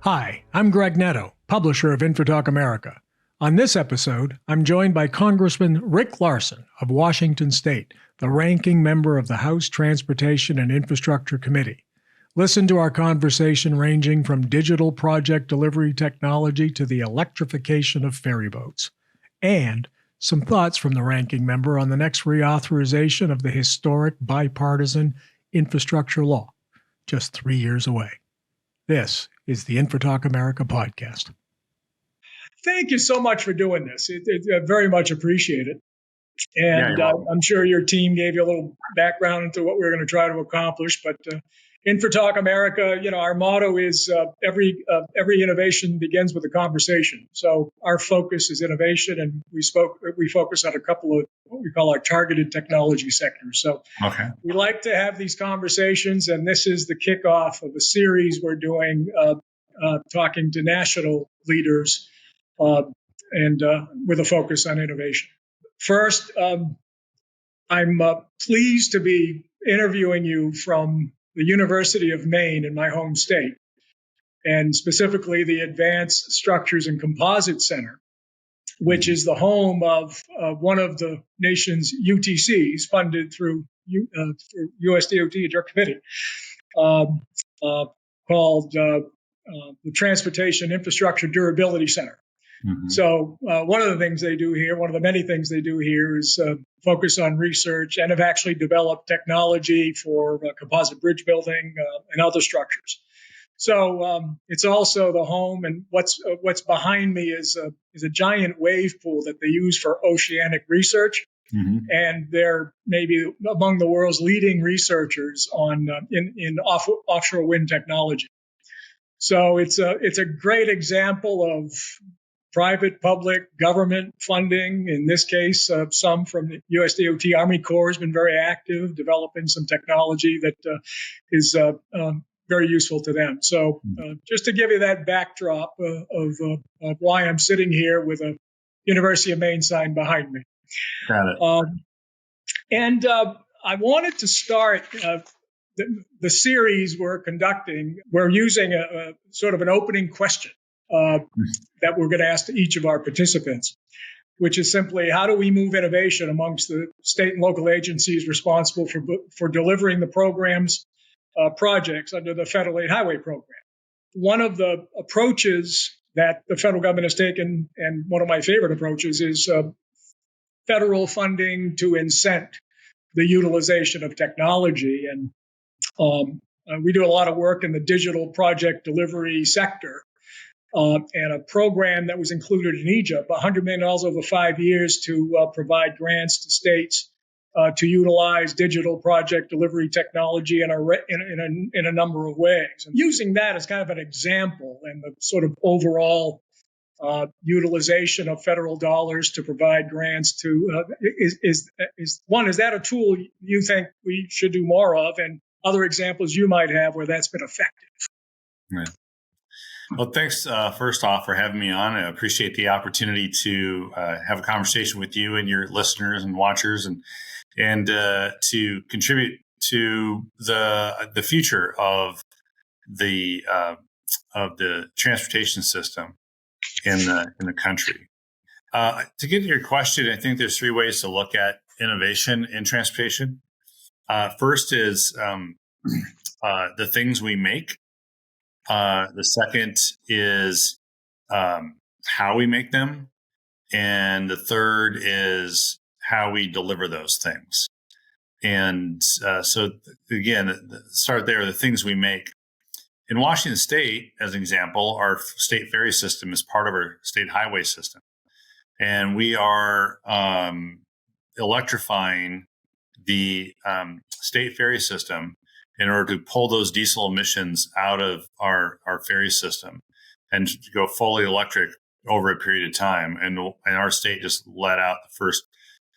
Hi, I'm Greg Nadeau, publisher of InfraTalk America. On this episode, I'm joined by Congressman Rick Larsen of Washington State, the ranking member of the House Transportation and Infrastructure Committee. Listen to our conversation ranging from digital project delivery technology to the electrification of ferry boats, and some thoughts from the ranking member on the next reauthorization of the historic bipartisan infrastructure law, just 3 years away. This is the InfraTalk America podcast. Thank you so much for doing this. I very much appreciate it. And I'm sure your team gave you a little background into what we're going to try to accomplish. But InfraTalk America, our motto is every innovation begins with a conversation. So our focus is innovation, and we focus on a couple of what we call our targeted technology sectors. So we like to have these conversations, and this is the kickoff of a series we're doing, talking to national leaders, and with a focus on innovation. First, I'm pleased to be interviewing you from the University of Maine in my home state, and specifically the Advanced Structures and Composites Center, which is the home of one of the nation's UTCs funded through USDOT, your committee, called the Transportation Infrastructure Durability Center. Mm-hmm. So one of the things they do here, one of the many things they do here is focus on research and have actually developed technology for composite bridge building and other structures. So it's also the home, and what's behind me is a giant wave pool that they use for oceanic research. Mm-hmm. And they're maybe among the world's leading researchers on in offshore wind technology. So it's a great example of private, public, government funding. In this case, some from the USDOT Army Corps has been very active, developing some technology that is very useful to them. So just to give you that backdrop of why I'm sitting here with a University of Maine sign behind me. Got it. And I wanted to start the series we're conducting. We're using a sort of an opening question that we're going to ask to each of our participants, which is simply, how do we move innovation amongst the state and local agencies responsible for delivering the program's projects under the Federal Aid Highway Program? One of the approaches that the federal government has taken, and one of my favorite approaches, is federal funding to incent the utilization of technology. And we do a lot of work in the digital project delivery sector. And a program that was included in Egypt, $100 million over 5 years to provide grants to states to utilize digital project delivery technology in a number of ways. And using that as kind of an example and the sort of overall utilization of federal dollars to provide grants to is that a tool you think we should do more of, and other examples you might have where that's been effective? Right. Well, thanks first off for having me on. I appreciate the opportunity to have a conversation with you and your listeners and watchers, and to contribute to the future of the transportation system in the country. To get to your question, I think there's three ways to look at innovation in transportation. First is the things we make. The second is how we make them. And the third is how we deliver those things. And so, again, start there, the things we make. In Washington State, as an example, our state ferry system is part of our state highway system. And we are electrifying the state ferry system in order to pull those diesel emissions out of our ferry system and to go fully electric over a period of time. And our state just let out the first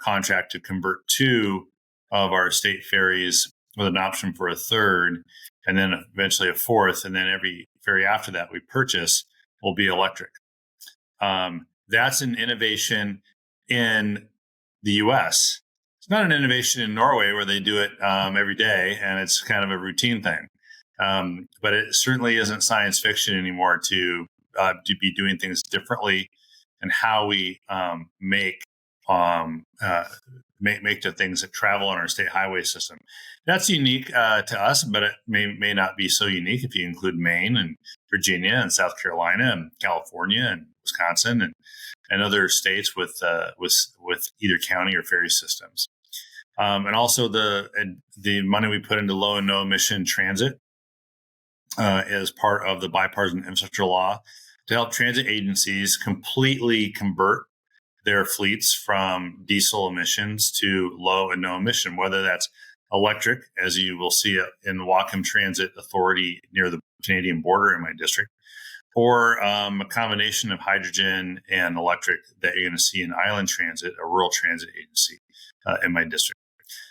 contract to convert 2 of our state ferries with an option for a third, and then eventually a fourth. And then every ferry after that we purchase will be electric. That's an innovation in the U.S. It's not an innovation in Norway where they do it every day and it's kind of a routine thing. But it certainly isn't science fiction anymore to be doing things differently, and how we make the things that travel on our state highway system. That's unique to us, but it may not be so unique if you include Maine and Virginia and South Carolina and California and Wisconsin and other states with either county or ferry systems. And also the money we put into low and no emission transit as part of the bipartisan infrastructure law to help transit agencies completely convert their fleets from diesel emissions to low and no emission, whether that's electric, as you will see in Wacom Transit Authority near the Canadian border in my district, or a combination of hydrogen and electric that you're going to see in Island Transit, a rural transit agency in my district.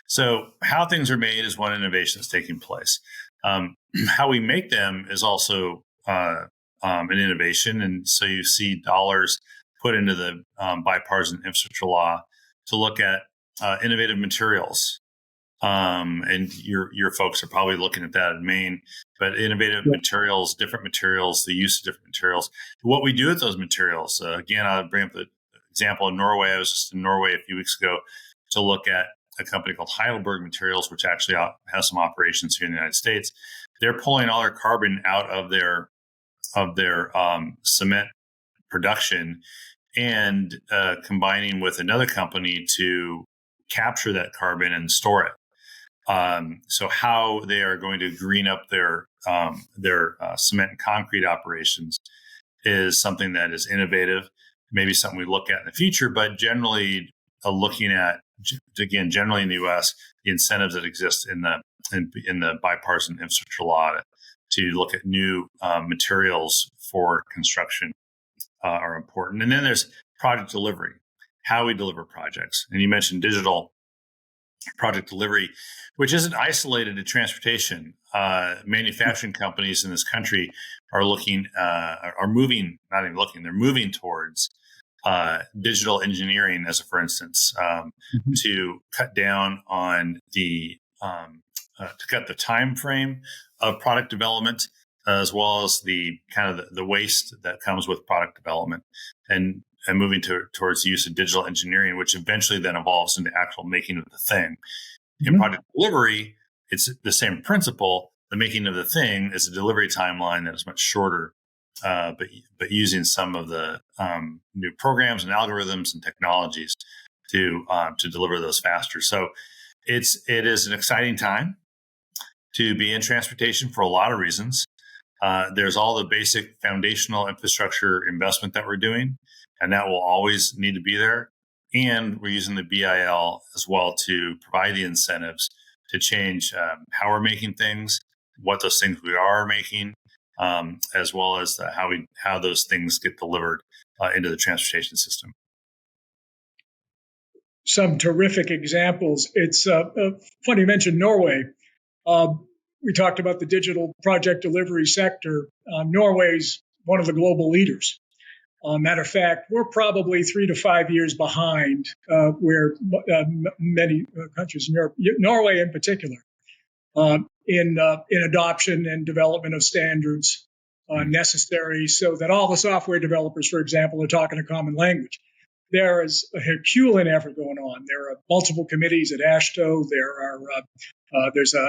So how things are made is one innovation that's taking place. How we make them is also an innovation. And so you see dollars put into the bipartisan infrastructure law to look at innovative materials. And your folks are probably looking at that in Maine, but innovative materials, different materials, the use of different materials, what we do with those materials. Again, I'll bring up the example in Norway. I was just in Norway a few weeks ago to look at a company called Heidelberg Materials, which actually has some operations here in the United States. They're pulling all their carbon out of their cement production and combining with another company to capture that carbon and store it. So how they are going to green up their cement and concrete operations is something that is innovative, maybe something we look at in the future, but generally looking at, again, generally in the U.S., the incentives that exist in the bipartisan infrastructure law to look at new materials for construction are important. And then there's project delivery, how we deliver projects. And you mentioned digital project delivery, which isn't isolated to transportation. Manufacturing companies in this country are moving towards digital engineering, as a for instance, to cut down on the time frame of product development, as well as the kind of the waste that comes with product development, and moving towards the use of digital engineering, which eventually then evolves into actual making of the thing. In project delivery, it's the same principle. The making of the thing is a delivery timeline that is much shorter, but using some of the new programs and algorithms and technologies to deliver those faster. So it is an exciting time to be in transportation for a lot of reasons. There's all the basic foundational infrastructure investment that we're doing, and that will always need to be there. And we're using the BIL as well to provide the incentives to change how we're making things, what those things we are making, as well as how those things get delivered into the transportation system. Some terrific examples. It's funny you mentioned Norway. We talked about the digital project delivery sector. Norway's one of the global leaders. Matter of fact, we're probably 3 to 5 years behind where many countries in Europe, Norway in particular, in adoption and development of standards necessary so that all the software developers, for example, are talking a common language. There is a Herculean effort going on. There are multiple committees at AASHTO. There's a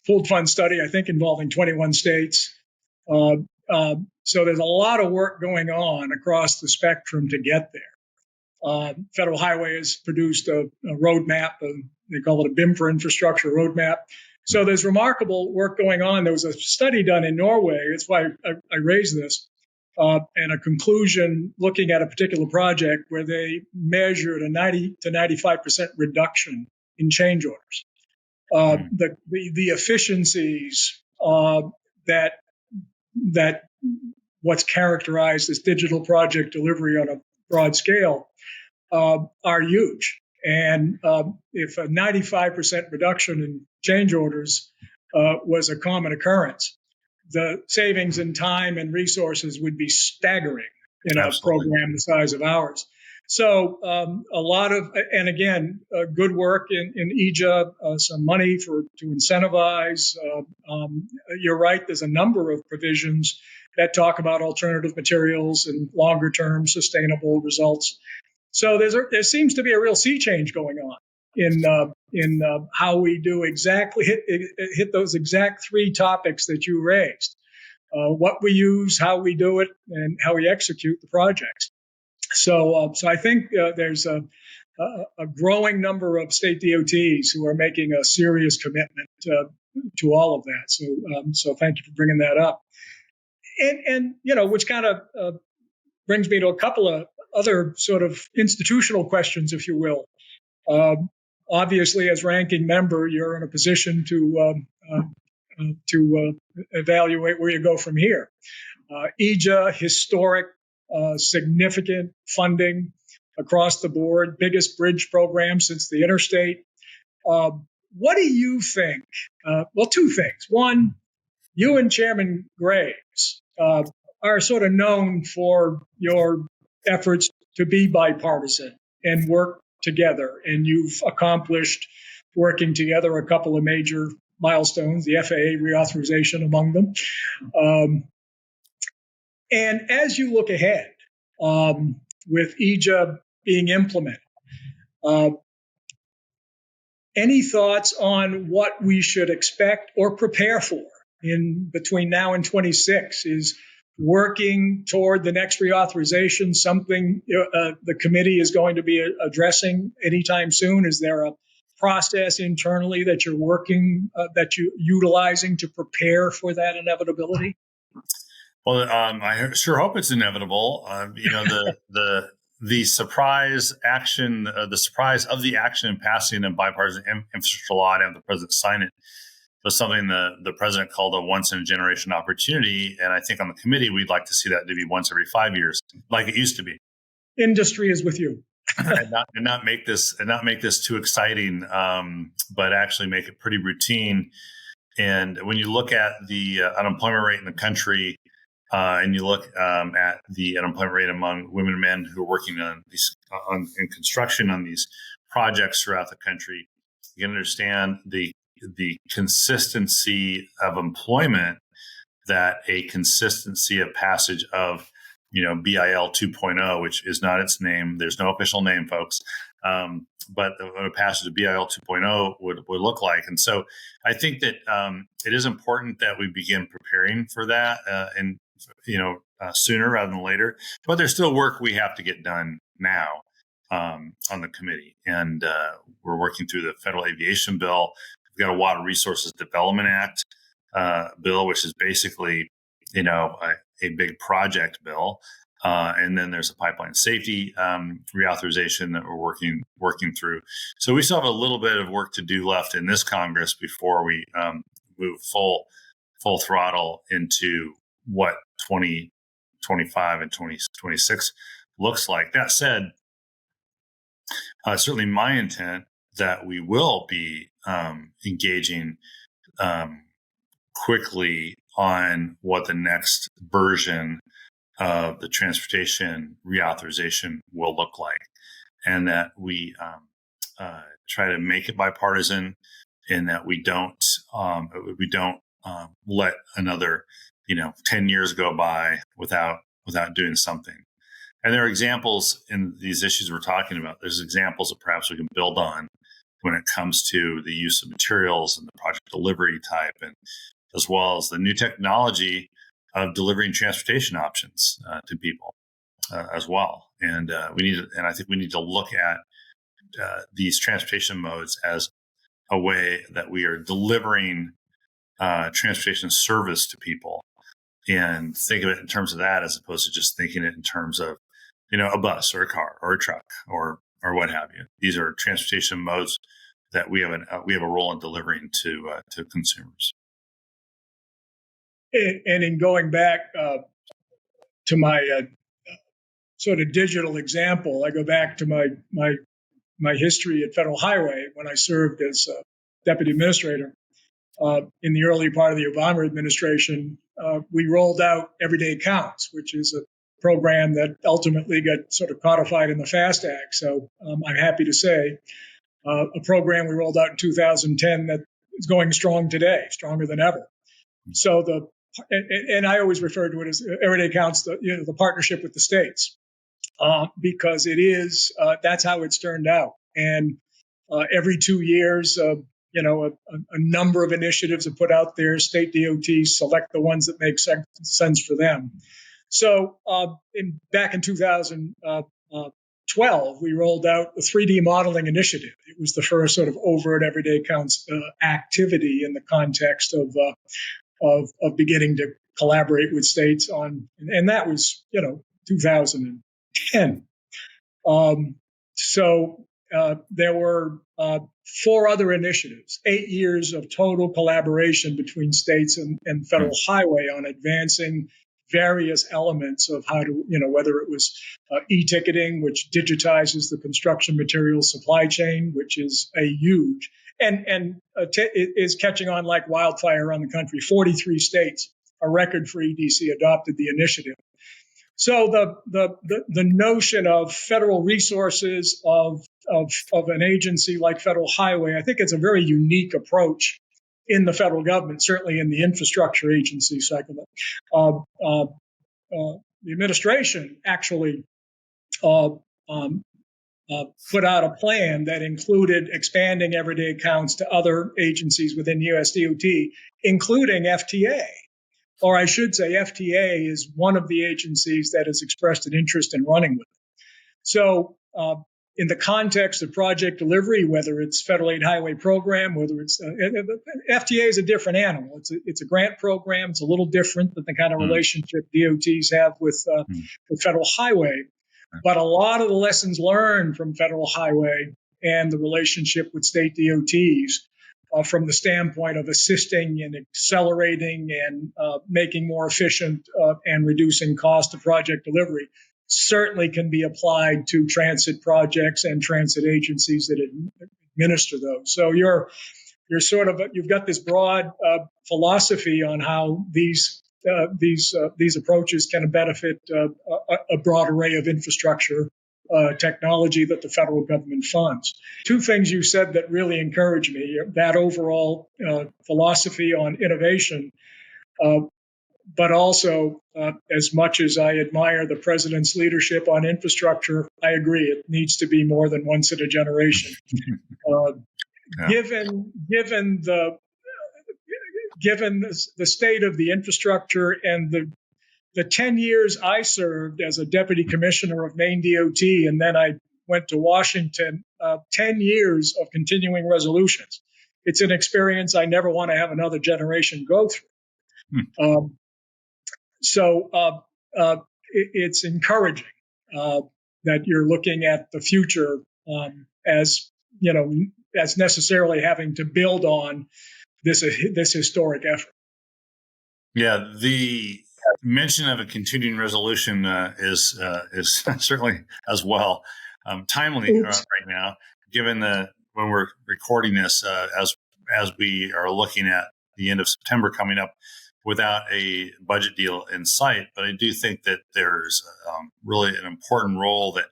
pooled fund study, I think, involving 21 states. So there's a lot of work going on across the spectrum to get there. Federal Highway has produced a roadmap. They call it a BIM for infrastructure roadmap. So there's remarkable work going on. There was a study done in Norway. That's why I raised this. And a conclusion looking at a particular project where they measured a 90 to 95% reduction in change orders. The efficiencies that what's characterized as digital project delivery on a broad scale are huge. And if a 95% reduction in change orders was a common occurrence, the savings in time and resources would be staggering in a program the size of ours. So a lot of, and again, good work in EJA, some money to incentivize. You're right. There's a number of provisions that talk about alternative materials and longer term sustainable results. So there seems to be a real sea change going on in how we do exactly hit those exact three topics that you raised: what we use, how we do it, and how we execute the projects. So I think there's a growing number of state DOTs who are making a serious commitment to all of that. So thank you for bringing that up. And which kind of brings me to a couple of other sort of institutional questions, if you will. Obviously, as ranking member, you're in a position to evaluate where you go from here. EJA, historic, significant funding across the board, biggest bridge program since the interstate. What do you think? Well, two things. One, you and Chairman Graves are sort of known for your efforts to be bipartisan and work together. And you've accomplished, working together, a couple of major milestones, the FAA reauthorization among them. And as you look ahead with EJA being implemented, any thoughts on what we should expect or prepare for in between now and 26? Is working toward the next reauthorization something the committee is going to be addressing anytime soon? Is there a process internally that you're working, that you're utilizing to prepare for that inevitability? Well, I sure hope it's inevitable. The surprise action, the surprise of the action in passing a bipartisan infrastructure law and have the president sign it was something the president called a once-in-a-generation opportunity. And I think on the committee, we'd like to see that to be once every 5 years, like it used to be. Industry is with you. and not make this too exciting, but actually make it pretty routine. And when you look at the unemployment rate in the country, and you look at the unemployment rate among women and men who are working on these in construction on these projects throughout the country, you can understand the consistency of employment, that a consistency of passage of BIL 2.0, which is not its name. There's no official name, folks. But what a passage of BIL 2.0 would look like. And so I think that it is important that we begin preparing for that sooner rather than later. But there's still work we have to get done now on the committee. And we're working through the Federal Aviation Bill. We've got a Water Resources Development Act bill, which is basically, a big project bill. And then there's a pipeline safety reauthorization that we're working through. So we still have a little bit of work to do left in this Congress before we move full throttle into what 2025 and 2026 looks like. That said, certainly my intent that we will be engaging quickly on what the next version of the transportation reauthorization will look like, and that we try to make it bipartisan, and that we don't let another 10 years go by without doing something. And there are examples in these issues we're talking about. There's examples that perhaps we can build on when it comes to the use of materials and the project delivery type, and as well as the new technology of delivering transportation options to people as well. And I think we need to look at these transportation modes as a way that we are delivering transportation service to people, and think of it in terms of that, as opposed to just thinking it in terms of a bus or a car or a truck or what have you. These are transportation modes that we have a role in delivering to consumers. And in going back to my sort of digital example, I go back to my history at Federal Highway when I served as deputy administrator. In the early part of the Obama administration, we rolled out Everyday Counts, which is a program that ultimately got sort of codified in the FAST Act. So I'm happy to say a program we rolled out in 2010 that is going strong today, stronger than ever. So and I always refer to it as everyday counts, the partnership with the states, because it is that's how it's turned out. And every 2 years, a number of initiatives are put out there. State DOTs select the ones that make sense for them. So back in 2012, we rolled out the 3D modeling initiative. It was the first sort of overt everyday counts activity in the context of beginning to collaborate with states on, and that was 2010. So there were 4 other initiatives, 8 years of total collaboration between states and federal highway on advancing various elements of how to, whether it was e-ticketing, which digitizes the construction materials supply chain, which is a huge, and is catching on like wildfire around the country. 43 states, a record for EDC, adopted the initiative. So the notion of federal resources of an agency like Federal Highway, I think it's a very unique approach in the federal government, certainly in the infrastructure agency cycle. The administration actually put out a plan that included expanding everyday counts to other agencies within USDOT, including FTA. Or I should say FTA is one of the agencies that has expressed an interest in running with it. So in the context of project delivery, whether it's Federal Aid Highway Program, whether it's FTA is a different animal. It's a grant program. It's a little different than the kind of relationship DOTs have with Federal Highway. But a lot of the lessons learned from Federal Highway and the relationship with state DOTs from the standpoint of assisting and accelerating and making more efficient and reducing cost of project delivery certainly can be applied to transit projects and transit agencies that administer those. So you're you've got this broad philosophy on how these approaches can benefit a broad array of infrastructure technology that the federal government funds. 2 things you said that really encourage me: that overall philosophy on innovation. But also, as much as I admire the president's leadership on infrastructure, I agree it needs to be more than once in a generation. Given the state of the infrastructure and the 10 years I served as a deputy commissioner of Maine DOT, and then I went to Washington, 10 years of continuing resolutions. It's an experience I never want to have another generation go through. So it's encouraging that you're looking at the future as necessarily having to build on this historic effort. Yeah, the mention of a continuing resolution is certainly as well timely right now, given when we're recording this as we are looking at the end of September coming up, without a budget deal in sight. But I do think that there's really an important role that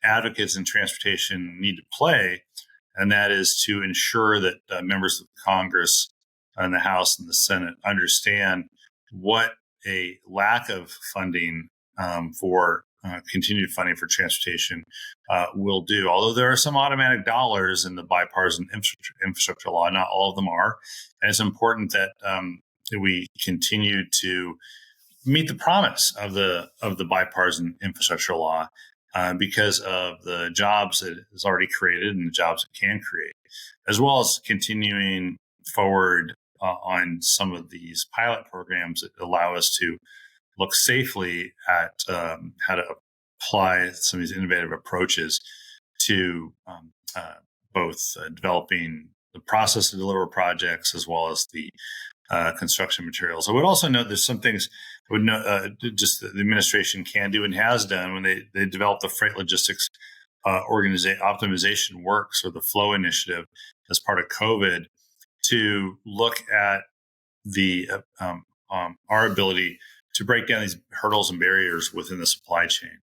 advocates in transportation need to play, and that is to ensure that members of Congress and the House and the Senate understand what a lack of funding for continued funding for transportation will do. Although there are some automatic dollars in the bipartisan infrastructure law, not all of them are. And it's important that we continue to meet the promise of the bipartisan infrastructure law because of the jobs that it's already created and the jobs it can create, as well as continuing forward on some of these pilot programs that allow us to look safely at how to apply some of these innovative approaches to both developing the process to deliver projects as well as the construction materials. I would also note there's some things I would know, just the administration can do and has done when they developed the freight logistics optimization works, or the FLOW initiative as part of COVID, to look at the our ability to break down these hurdles and barriers within the supply chain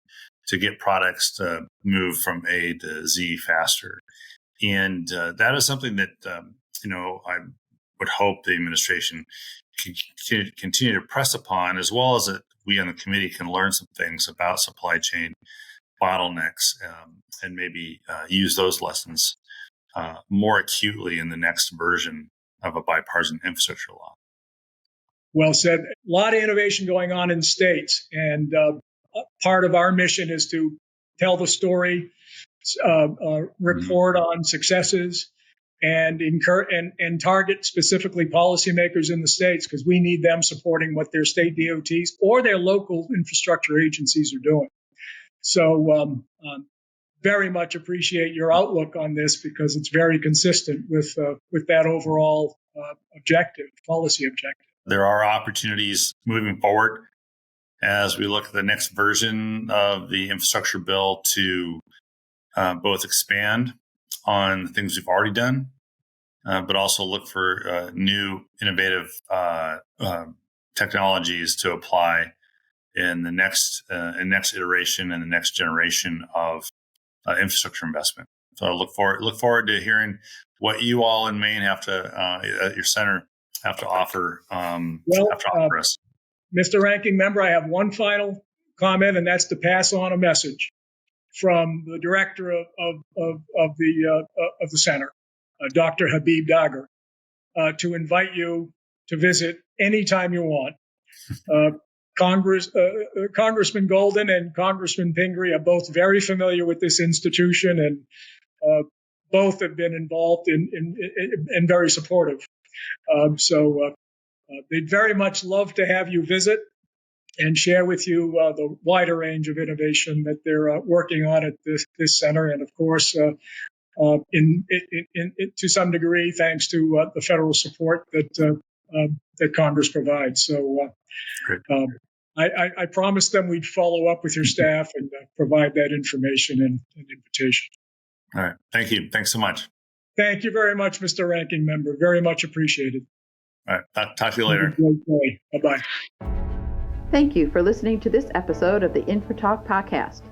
to get products to move from A to Z faster. And that is something that, I would hope the administration can continue to press upon, as well as that we on the committee can learn some things about supply chain bottlenecks and maybe use those lessons more acutely in the next version of a bipartisan infrastructure law. Well said. A lot of innovation going on in states, and part of our mission is to tell the story, report on successes, and target specifically policymakers in the states, because we need them supporting what their state DOTs or their local infrastructure agencies are doing. So very much appreciate your outlook on this, because it's very consistent with that overall policy objective. There are opportunities moving forward as we look at the next version of the infrastructure bill to both expand on the things we've already done, but also look for new innovative technologies to apply in the next iteration and the next generation of infrastructure investment. So I look forward to hearing what you all in Maine have to at your center have to offer us. Mr. Ranking Member, I have one final comment, and that's to pass on a message from the director of the center, Dr. Habib Dagher, to invite you to visit anytime you want. Congressman Golden and Congressman Pingree are both very familiar with this institution, and both have been involved and very supportive. So they'd very much love to have you visit and share with you the wider range of innovation that they're working on at this center, and of course, to some degree, thanks to the federal support that Congress provides. So I promised them we'd follow up with your staff and provide that information and invitation. All right. Thank you. Thanks so much. Thank you very much, Mr. Ranking Member. Very much appreciated. All right. Talk to you later. Bye-bye. Thank you for listening to this episode of the InfraTalk Podcast.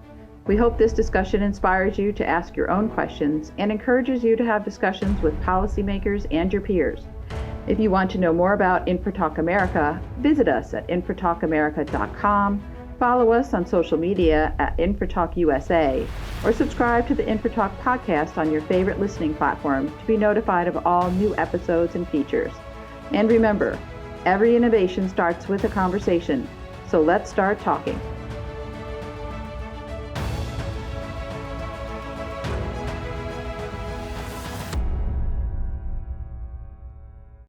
We hope this discussion inspires you to ask your own questions and encourages you to have discussions with policymakers and your peers. If you want to know more about InfraTalk America, visit us at infratalkamerica.com, follow us on social media at InfraTalk USA, or subscribe to the InfraTalk Podcast on your favorite listening platform to be notified of all new episodes and features. And remember, every innovation starts with a conversation, so let's start talking.